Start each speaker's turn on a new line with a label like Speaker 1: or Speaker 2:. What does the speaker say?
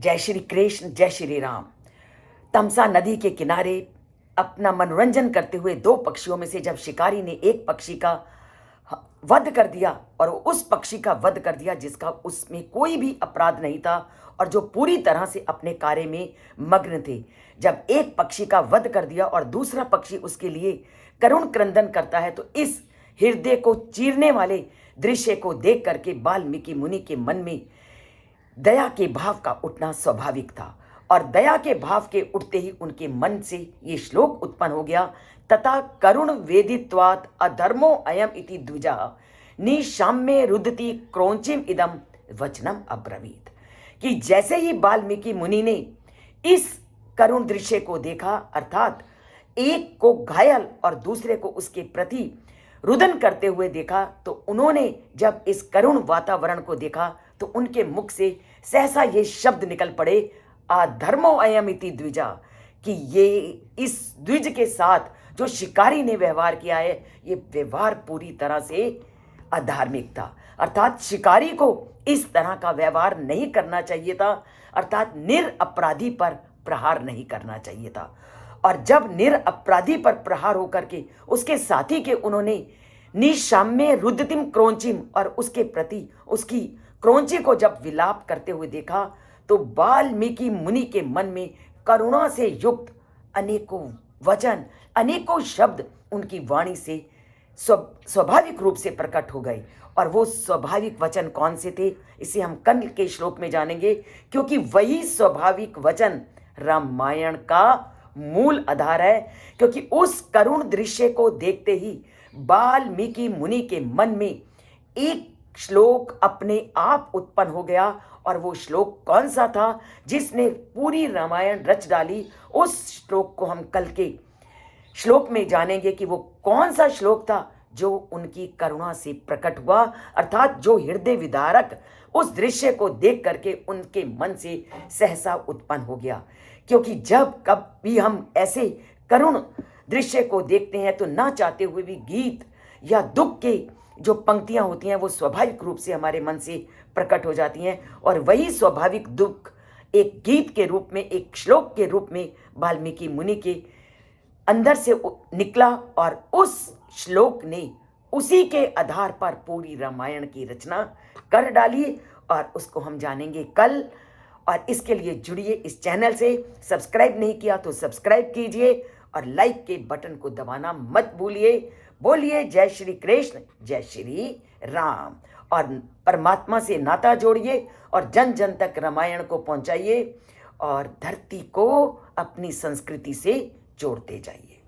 Speaker 1: जय श्री कृष्ण, जय श्री राम। तमसा नदी के किनारे अपना मनोरंजन करते हुए दो पक्षियों में से जब शिकारी ने एक पक्षी का वध कर दिया और उस पक्षी का वध कर दिया जिसका उसमें कोई भी अपराध नहीं था और जो पूरी तरह से अपने कार्य में मग्न थे, जब एक पक्षी का वध कर दिया और दूसरा पक्षी उसके लिए करुण क्रंदन करता है, तो इस हृदय को चीरने वाले दृश्य को देख करके वाल्मीकि मुनि के मन में दया के भाव का उठना स्वाभाविक था। और दया के भाव के उठते ही उनके मन से ये श्लोक उत्पन्न हो गया, तथा करुण वेदित्वात् अधर्मो अयम इति द्विजा निशाम्ये रुदति क्रौंचिम इदम वचनम अब्रवीत। कि जैसे ही वाल्मीकि मुनि ने इस करुण दृश्य को देखा, अर्थात एक को घायल और दूसरे को उसके प्रति रुदन करते हुए देखा, तो उन्होंने जब इस करुण वातावरण को देखा तो उनके मुख से सहसा ये शब्द निकल पड़े, अधर्मो अयम इति द्विजा। कि ये इस द्विज के साथ जो शिकारी ने व्यवहार किया है, ये व्यवहार पूरी तरह से अधार्मिक था। अर्थात शिकारी को इस तरह का व्यवहार नहीं करना चाहिए था, अर्थात निरअपराधी पर प्रहार नहीं करना चाहिए था। और जब निरअपराधी पर प्रहार होकर के उसके साथी के उन्होंने निशाम्ये रुदतिम क्रौंचिम और उसके प्रति उसकी क्रौंची को जब विलाप करते हुए देखा, तो वाल्मीकि मुनि के मन में करुणा से युक्त अनेकों वचन, अनेकों शब्द उनकी वाणी से स्वाभाविक रूप से प्रकट हो गए। और वो स्वाभाविक वचन कौन से थे, इसे हम कल के श्लोक में जानेंगे, क्योंकि वही स्वाभाविक वचन रामायण का मूल आधार है। क्योंकि उस करुण दृश्य को देखते ही वाल्मीकि मुनि के मन में एक श्लोक अपने आप उत्पन्न हो गया। और वो श्लोक कौन सा था जिसने पूरी रामायण रच डाली, उस श्लोक को हम कल के श्लोक में जानेंगे कि वो कौन सा श्लोक था जो उनकी करुणा से प्रकट हुआ, अर्थात जो हृदय विदारक उस दृश्य को देख करके उनके मन से सहसा उत्पन्न हो गया। क्योंकि जब कभी हम ऐसे करुण दृश्य को देखते हैं तो ना चाहते हुए भी गीत या दुख के जो पंक्तियां होती हैं वो स्वाभाविक रूप से हमारे मन से प्रकट हो जाती हैं। और वही स्वाभाविक दुख एक गीत के रूप में, एक श्लोक के रूप में वाल्मीकि मुनि के अंदर से निकला और उस श्लोक ने उसी के आधार पर पूरी रामायण की रचना कर डाली। और उसको हम जानेंगे कल। और इसके लिए जुड़िए इस चैनल से। सब्सक्राइब नहीं किया तो सब्सक्राइब कीजिए और लाइक के बटन को दबाना मत भूलिए। बोलिए जय श्री कृष्ण, जय श्री राम। और परमात्मा से नाता जोड़िए और जन जन तक रामायण को पहुंचाइए और धरती को अपनी संस्कृति से जोड़ते जाइए।